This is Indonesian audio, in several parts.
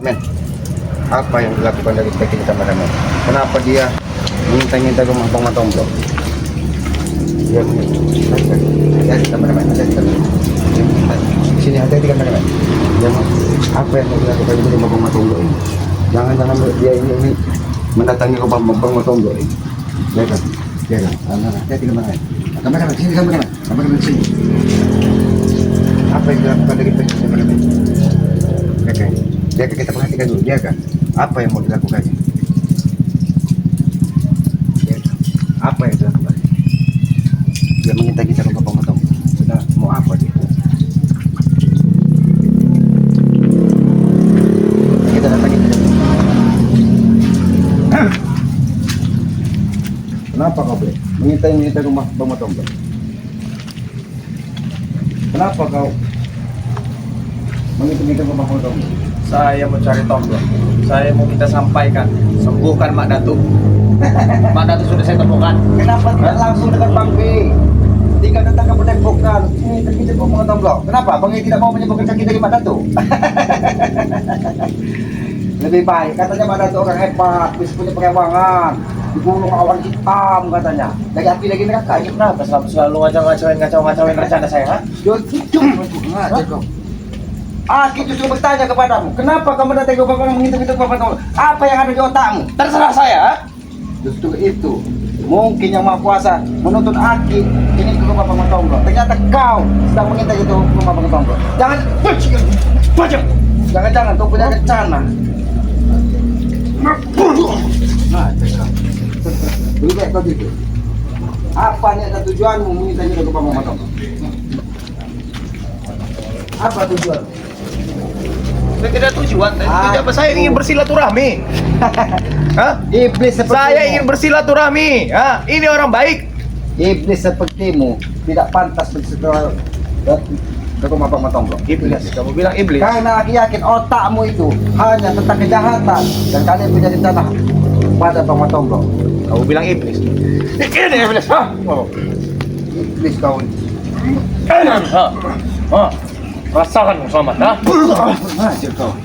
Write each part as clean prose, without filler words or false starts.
Men, apa yang dilakukan dari PKI kepada men? Kenapa dia minta-minta ke Bang Matomblo? Dia ya kameramen, ada di kameramen. Sini hati-hati kameramen. Dia apa yang dilakukan dari Bang Matomblo ini? Jangan dia ini mendatangi ke Bang Matomblo ini. Ya kan? Hati-hati kameramen. Kameramen sini kameramen sini. Apa yang dilakukan dari PKI kepada men? Dia kita perhatikan dulu dia kan apa yang mau dilakukan, apa yang dilakukan, dia meminta kita ke Bang Matomblo. Sudah mau apa dia? Kita datangin dia. Kenapa kau boleh minta ke Bang Matomblo? Kenapa kau minta ke Bang Matomblo? Saya mau cari Tomblo. Saya mau kita sampaikan, sembuhkan Mak Datu. Mak Datu sudah saya temukan. Kenapa tidak langsung dengan Bang B? Jika datang ke Padepokan, ini kita mau Bang Matomblo. Kenapa Bang E tidak mau menyembuhkan kaki dari Mak Datu? Lebih baik, katanya Mak Datu orang hebat, bisa punya perewangan, di gunung awan hitam katanya. Lagi api lagi neraka, ini kenapa Selalu ngacau-ngacauin rencana saya, ha? Ngacau kau. Aku justru bertanya kepadamu, kenapa kamu datang ke Bang mengintai Bang Matomblo? Apa yang ada di otakmu? Terserah saya, ha? Justru itu, mungkin yang Maha Kuasa menuntut Aki ini ke rumah Bang Matomblo. Ternyata kau sedang mengintai itu rumah Bang Matomblo. Jangan kau punya rencana. Nah, lebih baik kau gitu. Apa niat dan tujuanmu mengintai ke rumah Bang Matomblo? Apa tujuan? Saya tidak tujuan, apa saya ingin bersilaturahmi. Hah? Iblis seperti Saya ingin bersilaturahmi. Ha? Ini orang baik. Iblis sepertimu tidak pantas bersetelah ke rumah Bang Matomblo. Iblis, kamu bilang iblis. Karena aku yakin otakmu itu hanya tentang kejahatan dan kalian punya rencana pada Bang Matomblo. Kamu bilang iblis. Ini iblis, ha? Oh. Iblis kau ini. Ha? Rasakan selamat, ha? Hasil kau.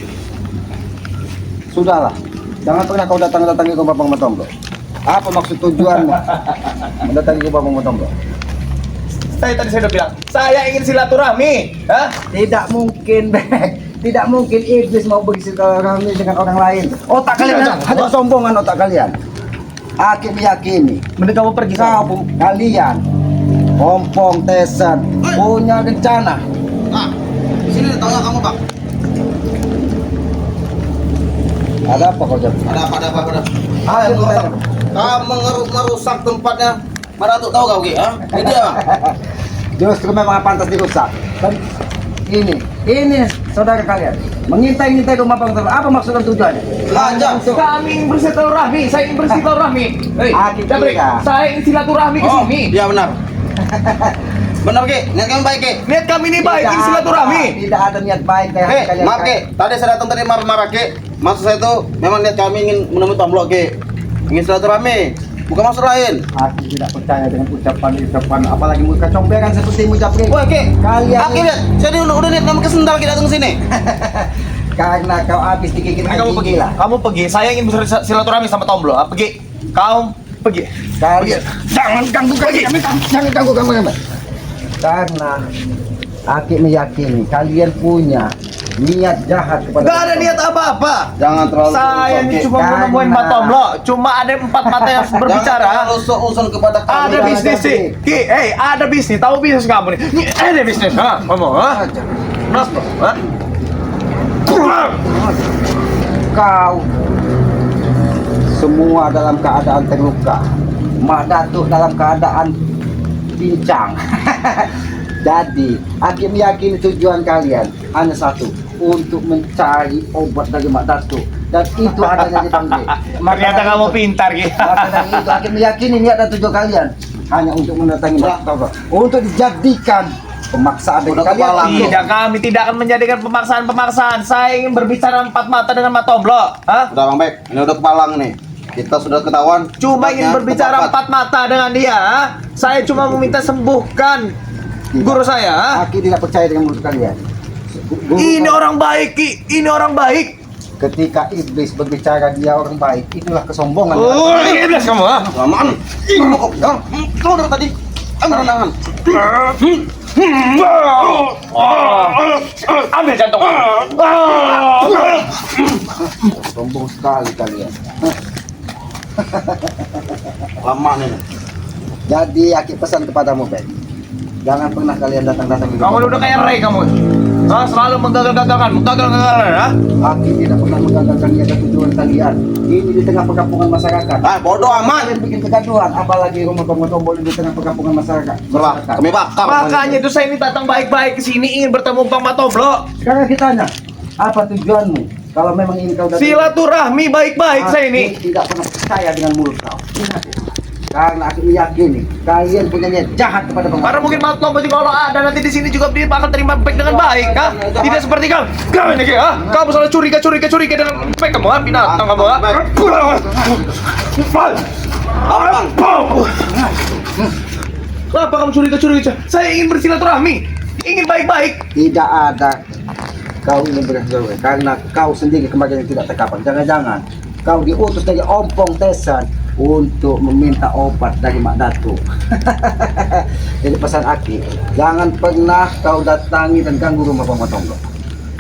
Sudahlah, jangan pernah kau datangi ke Bang Matomblo. Apa maksud tujuanmu mendatangi ke Bang Matomblo? Tadi saya udah bilang, saya ingin silaturahmi, ha? Tidak mungkin, Bek. Tidak mungkin iblis mau bersilaturahmi dengan orang lain. Otak kalian ada sombongan otak kalian. Aku meyakini Mending kamu pergi kalian Pompong Tesan punya rencana. Nah, di sini tahu kamu Bang. Ada apa kau jawab? Ada apa? Ayo kita. Kamu merusak tempatnya. Mana tuh tahu kau Ki? Ha? Ini dia Bang. Justru memang pantas dirusak. Dan ini saudara kalian mengintai rumah Bang Matomblo. Apa maksud dan tujuannya? Lanjut. Kami ingin bersilaturahmi, saya ingin bersilaturahmi. Hei, Jabrik, saya ingin silaturahmi ke sini. Iya benar. Benar Ki, niat kami baik Ki. Niat kami ini baik, ingin silaturahmi. Tidak ada niat baik kayak kalian. Maaf Ki, tadi saya datang tadi marah-marah Ki. Maksud saya itu memang niat kami ingin menemui Tomblo Ki. Ingin silaturahmi, bukan maksud lain. Aku tidak percaya dengan ucapan apalagi muka comberan seperti Jabrik. Wah Ki, Kalian Aki lihat, saya udah niat kami kesendal Ki datang sini. karena kau habis digigit Kamu pergi, kamu pergi. Saya ingin bersilaturahmi sama Tomblo. Pergi, kau pergi. Kalian jangan ganggu kami, jangan ganggu kami. Karena Aki meyakini kalian punya niat jahat kepada. Gak ada niat apa-apa. Jangan terlalu Saya ini cuma mau nemuin Mbak Tomblo. Cuma ada 4 mata yang berbicara. Jangan terlalu seuzon kepada kami. Ada Jangan bisnis sih. Ki, ada bisnis. Tahu bisnis kamu nih? Ini ada bisnis, ha? Ngomong, ha? Kenapa? Ha? Kau semua dalam keadaan terluka. Mak Datuk dalam keadaan pincang. Jadi, Aki meyakini tujuan kalian hanya satu, untuk mencari obat dari Mak Datuk. Dan itu adanya di Bang B. Ternyata kamu pintar, Ki. Maka dari itu Aki meyakini niat dan tujuan kalian hanya untuk mendatangi Mak Datuk, untuk dijadikan pemaksaan dari Udah kalian. kepalang. Tidak, kami tidak akan menjadikan pemaksaan. Saya ingin berbicara 4 mata dengan Mbak Tomblo. Hah? Udah Bang Bek, ini udah kepalang nih. Kita sudah ketahuan. Cuma ingin berbicara 4 mata dengan dia. Ha? Saya cuma meminta sembuhkan guru saya. Ha? Aki tidak percaya dengan mulut kalian. Ini orang baik, Ki. Ini orang baik. Ketika iblis berbicara dia orang baik, itulah kesombongan. Oh, iblis kamu ah. Lamaan. Kamu kok ya? Kau dari tadi. Merenangan. Ambil jantung. Sombong sekali kalian. Lama nih. Jadi Aki pesan kepadamu, Ben. Jangan pernah kalian datang-datang ke Kamu udah kayak Ray kamu. Ah, selalu menggagal-gagalkan, ah. Aki tidak pernah menggagalkan niat tujuan kalian. Ini di tengah perkampungan masyarakat. Ah, bodoh amat. Kalian bikin kegaduhan, apalagi rumah tombol di tengah perkampungan masyarakat. Berlah, kami bakar. Makanya itu saya ini datang baik-baik ke sini ingin bertemu Bang Matoblo. Sekarang kita tanya, apa tujuanmu? Kalau memang ingin kau datang, Silaturahmi baik-baik saya ini. Aku tidak pernah percaya dengan mulut kau. Ingat itu. Karena aku meyakini kalian punya niat jahat kepada Bang. Karena mungkin Matoblo juga kalau ada nanti di sini juga dia bakal terima baik dengan baik, ah. Tidak seperti kamu. Kamu ini, ah. Kamu selalu curiga dengan baik kamu, ah. Binatang kamu, ah. Abang. Kenapa kamu curiga? Saya ingin bersilaturahmi, ingin baik-baik. Tidak ada kau ingin berhasil karena kau sendiri kemarin yang tidak terkapar. Jangan-jangan kau diutus dari Ompong Tesan untuk meminta obat dari Mak Datu. Jadi pesan Aki, jangan pernah kau datangi dan ganggu rumah Pemotonggo.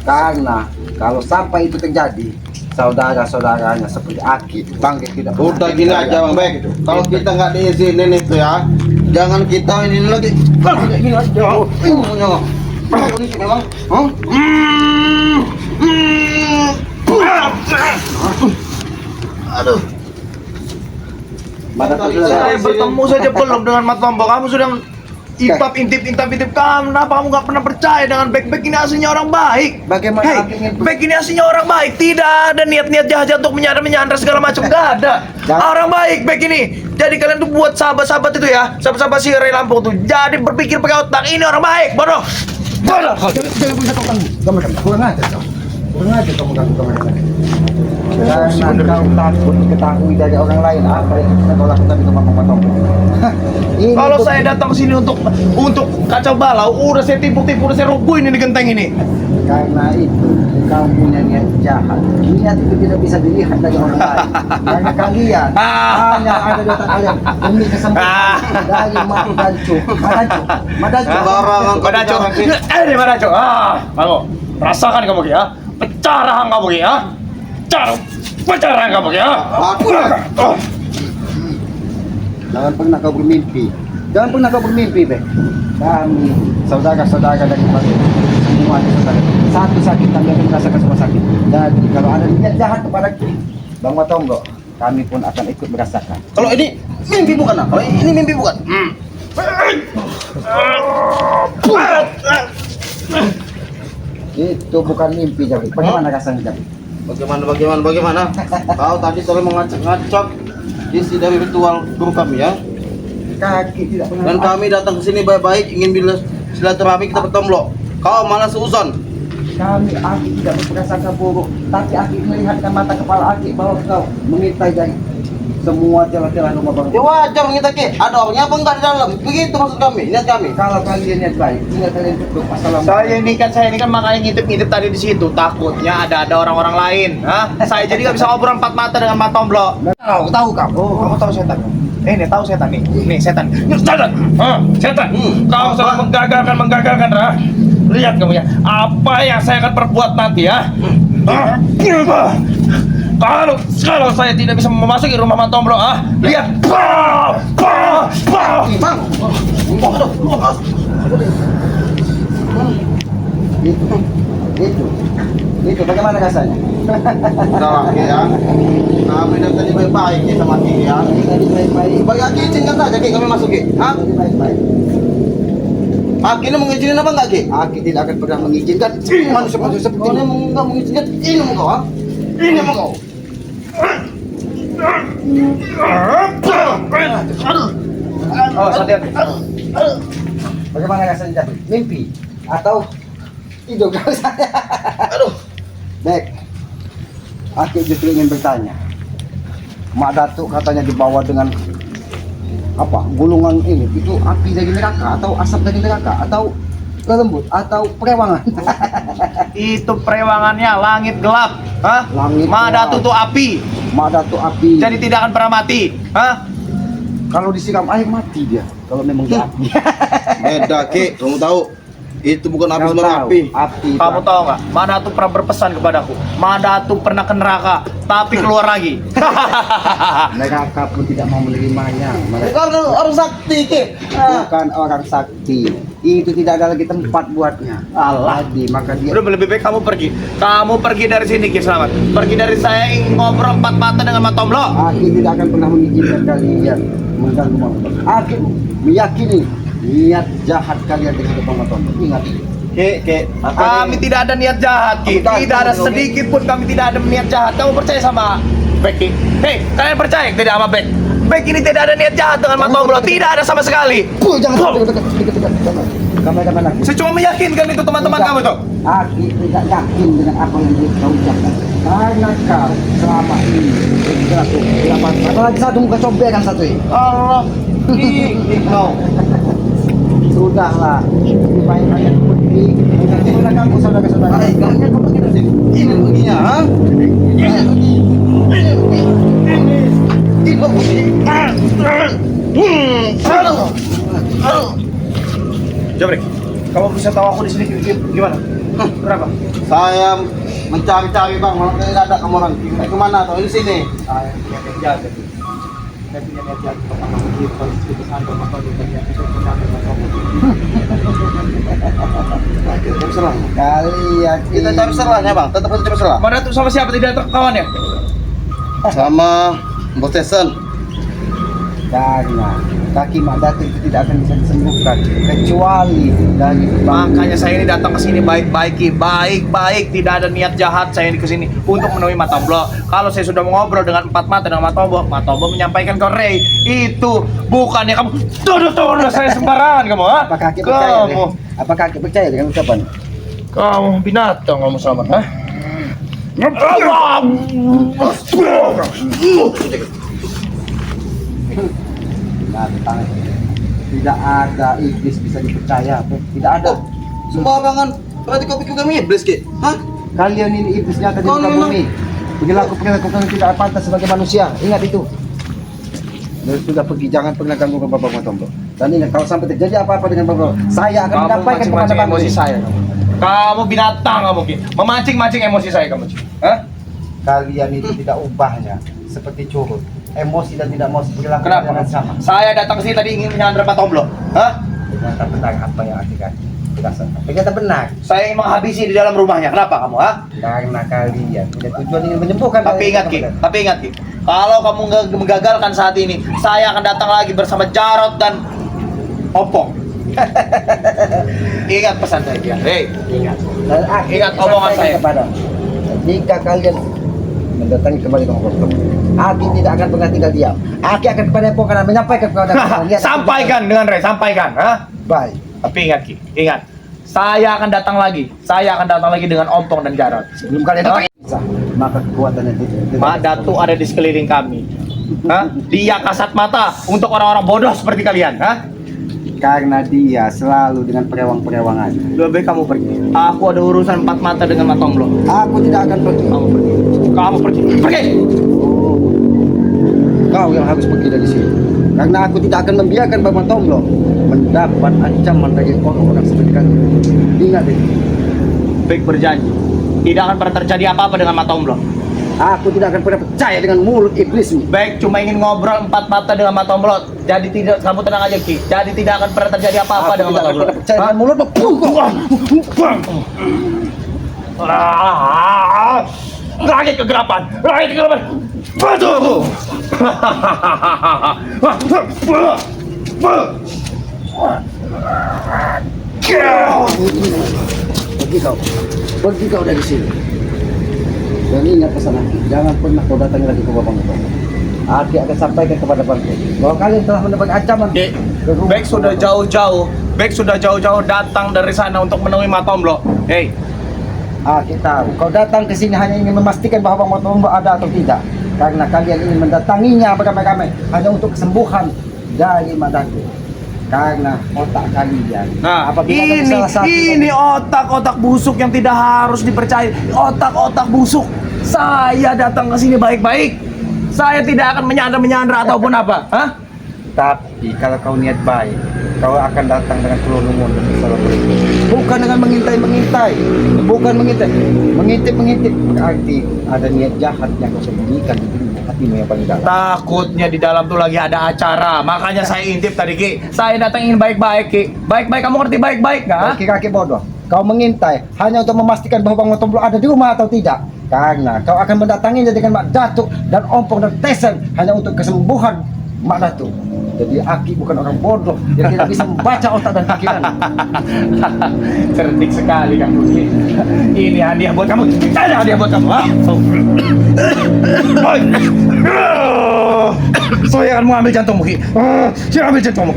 Karena kalau sampai itu terjadi, saudara-saudaranya seperti Aki bangkit tidak pernah. Udah gini aja Bang Bek. Kalau kita nggak diizinin itu ya, jangan kita ini lagi. Gini aja. Ini memang. Aduh. Saya bertemu saja belum dengan Matoblo. Kamu sudah intip kamu. Kenapa kamu nggak pernah percaya dengan Bek ini aslinya orang baik? Bagaimana Hei, Aki ingin Bek ini aslinya orang baik. Tidak ada niat-niat jahat untuk menyandra segala macam. Gak ada. Orang baik Bek ini. Jadi kalian tuh buat sahabat-sahabat itu ya, sahabat-sahabat si Ray Lampung tuh. Jadi berpikir pakai otak. Ini orang baik, bodoh. Bodoh. Jangan punya kau ganggu. Kamu kurang aja kau. Kurang aja kamu ganggu kamu. Karena kau takut diketahui dari orang lain apa yang sudah kau lakukan di rumah Pemotonggo. Kalau saya datang ke sini untuk kacau balau, udah saya tipu-tipu, udah saya rubuhin ini genteng ini. Karena itu kau punya niat jahat. Niat itu tidak bisa dilihat dari orang lain. Karena kalian hanya ada di otak kalian demi kesempurnaan dari Madacu. Madacu. Ini Madacu. Kamu rasakan kamu ya. Pecah rahang kamu ya. Pecah rahang kamu ya. Jangan pernah kau bermimpi, Be. Kami saudara-saudara dari Bali semuanya saudara. Satu sakit kami akan merasakan semua sakit. Dan kalau ada niat jahat kepada Bang Matonggo, kami pun akan ikut merasakan. Kalau ini mimpi bukan? Kalau ini mimpi bukan? Itu bukan mimpi, Jabi. Bagaimana rasanya, Jabi? Bagaimana? Kau tadi selalu mengacak-ngacak isi dari ritual guru kami ya. Kaki tidak pernah. Dan kami datang ke sini baik-baik ingin bila silaturahmi kita bertomblok. Kau malah seuzon. Kami Aki tidak berprasangka buruk, tapi Aki melihat dengan mata kepala Aki bahwa kau mengintai dari semua celah-celah rumah Bang. Ya wajar kita ke. Ada orangnya apa enggak di dalam? Begitu maksud kami, niat kami. Kalau kalian niat baik, tinggal kalian tutup assalamualaikum. Saya ini kan makanya ngintip tadi di situ, takutnya ada orang-orang lain. Saya jadi nggak bisa ngobrol empat mata dengan Matoblo. Tahu kamu. Kamu tahu setan? Ini tahu setan nih. Nih setan. Setan. Setan. Kau selalu menggagalkan, Lihat kamu ya. Apa yang saya akan perbuat nanti ya? Kalau saya tidak bisa memasuki rumah Matoblo, lihat. Itu bagaimana rasanya? Salah ya. Kami dan tadi baik-baik ya sama Ki ya. Jadi baik-baik. Bagi Aki izinkan saja Ki kami masuk Ki. Jadi baik-baik. Aki ini mengizinin apa enggak Ki? Aki tidak akan pernah mengizinkan manusia-manusia seperti Kau ini enggak mengizinkan ini mau kau Ini mau kau. Oh, Satya. Bagaimana rasanya, Jabi? Mimpi atau hidup rasanya? Aduh. Bek, Aki justru ingin bertanya. Mak Datuk katanya dibawa dengan apa? Gulungan ini, itu api dari neraka atau asap dari neraka atau lembut atau perewangan? Itu perewangannya langit gelap. Hah? Langit Madatu gelap. tuh api. Madatu api. Jadi tidak akan pernah mati. Hah? Kalau disiram air mati dia. Kalau memang dia api. Beda Ki, kamu tahu itu bukan api Kau sembarang tahu, api. Api. Kamu tahu nggak? Madatu pernah berpesan kepadaku. Madatu pernah ke neraka, tapi keluar lagi. Neraka pun tidak mau menerimanya. Mereka Bukan orang sakti Ki. bukan orang sakti. Itu tidak ada lagi tempat buatnya. Allah di maka dia. Udah lebih baik kamu pergi. Kamu pergi dari sini, Ki, selamat. Pergi dari saya ingin ngobrol empat mata dengan Matomlo. Aku tidak akan pernah mengizinkan kalian mengganggu Matombo. Aku meyakini niat jahat kalian dengan Bang Matombo. Ingat. Ki, Kami tidak ada niat jahat, Ki. Kamu tahu, Tidak ada kamu sedikit pun kami tidak ada niat jahat. Kamu percaya sama Becky? Hei, kalian percaya tidak sama Beck? Beck ini tidak ada niat jahat dengan Matombo. Tidak ada sama sekali. Jangan dekat. Kamera lagi. Saya cuma meyakinkan itu teman-teman kamu tuh. Aku tidak yakin dengan apa yang dia kau ucapkan. Karena kau selama ini berlaku apalagi satu muka comberan satu ini. Allah, kau. Sudahlah, lebih baik kalian pergi. Jangan kamu saudara-saudara. Kalian kau pergi dari sini. ini begini ha? Jabrik, kamu bisa tahu aku di sini gimana? Berapa? Saya mencari-cari Bang, malah tidak ada kamu orang. Kemana tuh? Di sini. Saya punya niat jahat. Saya punya niat jahat untuk mengambil polisi ke sana untuk berniat itu mengambil Matombo. Terserah. Kalian Kita cari serahnya Bang, tetap kita cari serah. Mana tuh sama siapa tidak tahu kawan ya? Sama Bos Tesen. karena kaki Madatu itu tidak akan bisa disembuhkan kecuali dari Makanya saya ini datang ke sini baik-baik, Ki. Baik-baik, tidak ada niat jahat saya ini ke sini untuk menemui Matombo. Kalau saya sudah mengobrol dengan empat mata dengan Matombo, Matombo menyampaikan ke Ray, itu bukannya kamu tuduh saya sembarangan kamu, ha? Apakah kaki percaya? Kamu, Apakah kaki percaya dengan ucapan? kamu binatang kamu selamat, ha? Binatang. Tidak ada iblis bisa dipercaya, tidak ada. Sembarangan. Berarti kau pikir kami iblis Ki? Hah? Kalian ini iblisnya tadi Kau muka memang- bumi. Perilaku-perilaku tidak pantas sebagai manusia. Ingat itu. Dan sudah pergi, jangan pernah ganggu ke Bapak Matombo. Dan ingat, kalau sampai terjadi apa-apa dengan Bapak, saya akan Kamu menyampaikan kepada mancing-mancing Bapak. emosi saya. Kamu binatang kamu, Ki. Memancing-mancing emosi saya kamu, Ki. Hah? Kalian itu tidak ubahnya seperti curut. Emosi dan tidak mau perilaku Kenapa? kalian sama. Saya datang ke sini tadi ingin menyandra Matombo. Hah? Ternyata benar apa yang artikan. Ternyata benar. Saya ingin menghabisi di dalam rumahnya. Kenapa kamu, ha? Karena kalian punya tujuan ingin menyembuhkan. Tapi ingat, Ki. Tapi ingat, Ki. Kalau kamu menggagalkan saat ini, saya akan datang lagi bersama Jarot dan Opong. Ingat pesan saya, Ki. Hei, Ingat. Dan aku Ingat omongan sampaikan saya. kepada jika kalian mendatangi kembali ke Hongkong, Aki tidak akan pernah tinggal diam. Aki akan kepada Epong karena menyampaikan kepada kalian. Lihat, sampaikan dengan Ray, sampaikan, ha? Baik. Tapi ingat, Ki. Ingat. Saya akan datang lagi. Saya akan datang lagi dengan Ompong dan Jarot. Sebelum kalian datang, maka kekuatan itu. Datu ada di sekeliling kami. Hah? Dia kasat mata untuk orang-orang bodoh seperti kalian, ha? Karena dia selalu dengan perewang-perewangan. Lebih baik kamu pergi. Aku ada urusan empat mata dengan Matombo. Aku tidak akan pergi. Kamu pergi. Kamu pergi. Pergi. Kau yang harus pergi dari sini. Karena aku tidak akan membiarkan Bapak Tomblo mendapat ancaman dari orang-orang seperti kalian. Ingat itu. Baik berjanji. Tidak akan pernah terjadi apa-apa dengan Matombo. Aku tidak akan pernah percaya dengan mulut iblismu. Baik, cuma ingin ngobrol empat mata dengan Matombo. Jadi tidak, kamu tenang aja, Ki. Jadi tidak akan pernah terjadi apa-apa Aku dengan tidak akan Matombo. pernah percaya dengan mulutmu. Lagi kegelapan. Lagi kegelapan. Betul. Pergi kau. Pergi kau dari sini. Dan ingat pesan aku. Jangan pernah kau datang lagi ke Bapak Tomblo. Aku akan sampaikan kepada Bangku bahwa kalian telah mendapat ancaman. Ki, Baik sudah jauh-jauh. Baik sudah jauh-jauh datang dari sana untuk menemui Matombo. Hei, Aku tahu. Kau datang ke sini hanya ingin memastikan bahwa Bapak Tomblo ada atau tidak. Karena kalian ingin mendatanginya beramai-ramai hanya untuk kesembuhan dari Madatu. karena otak kalian. Nah, apabila ada ini salah satu ini otak-otak busuk yang tidak harus dipercaya. Otak-otak busuk. Saya datang ke sini baik-baik. Saya tidak akan menyandra ataupun apa. Hah? tapi kalau kau niat baik, kau akan datang dengan seluruh umur dan bersama mereka. Bukan dengan mengintai, bukan mengintip, berarti ada niat jahat yang kau sembunyikan di diri hatimu yang paling dalam. Takutnya di dalam tuh lagi ada acara. Makanya saya intip tadi, Ki. Saya datang ingin baik-baik, Ki. Baik-baik, kamu ngerti baik-baik nggak? Kaki bodoh, kau mengintai hanya untuk memastikan bahwa Bang Matomblo ada di rumah atau tidak. Karena kau akan mendatanginya dengan Mak Datuk dan Ompong dan Tesen hanya untuk kesembuhan Mak Datuk. Jadi Aki bukan orang bodoh yang tidak bisa membaca otak dan pikiran. Cerdik sekali kamu, Ki. Ini hadiah buat kamu. Ada hadiah buat kamu. Ha? Saya akan mengambil jantungmu, Ki. Saya ambil jantungmu.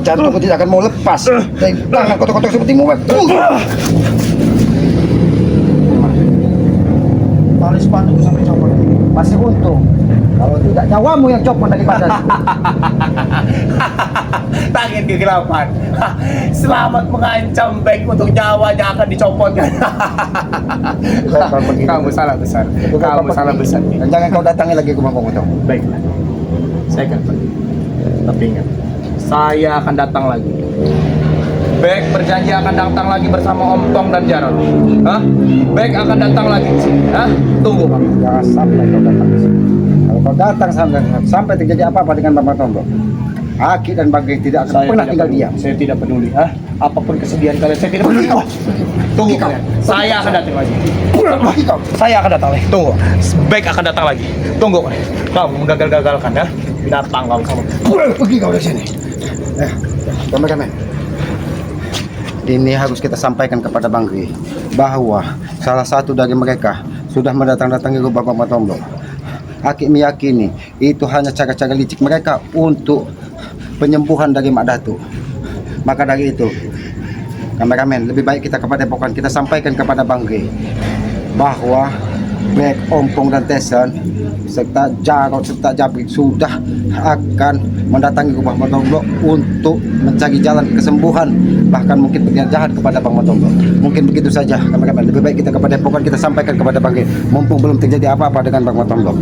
Jantungku tidak akan mau lepas dari tangan kotor-kotor sepertimu. Tali sepatuku sampai copot. Masih untung kalau tidak nyawamu yang copot dari badan. Tangin kegelapan. Selamat mengancam baik untuk nyawanya akan dicopot kan. Kamu salah besar. Kamu salah besar. Dan jangan kau datangi lagi ke Bang Matomblo. Baiklah. Saya akan pergi. Tapi ingat, saya akan datang lagi. Bek berjanji akan datang lagi bersama Om Tong dan Jarot. Hah? Bek akan datang lagi ke sini. Hah? Tunggu kamu. Jangan sampai kau datang ke sini. Kalau kau datang sampai terjadi apa-apa dengan Bang Matomblo, Aki dan Bagri tidak akan pernah tinggal diam. Saya tidak peduli. Hah? Apapun kesedihan kalian, saya tidak peduli. Tunggu kalian. Saya akan datang lagi. Saya akan datang lagi. Tunggu. Bek akan datang lagi. Tunggu. Kamu menggagal-gagalkan ya. Binatang kamu. Pergi kau dari sini. Kameramen. Ini harus kita sampaikan kepada Bang Gri bahwa salah satu dari mereka sudah mendatang-datangi rumah Bang Matomblo. Aki meyakini itu hanya cara-cara licik mereka untuk penyembuhan dari Mak Datuk. Maka dari itu, kameramen, lebih baik kita kepada pokok kita sampaikan kepada Bang Gri bahwa Black, Ompong dan Tesen serta Jarot serta Jabrik sudah akan mendatangi rumah Matomblo untuk mencari jalan kesembuhan, bahkan mungkin berniat jahat kepada Bang Matomblo. Mungkin begitu saja kameramen, lebih baik kita kepada pokok kita sampaikan kepada Bang Gri mumpung belum terjadi apa-apa dengan Bang Matomblo.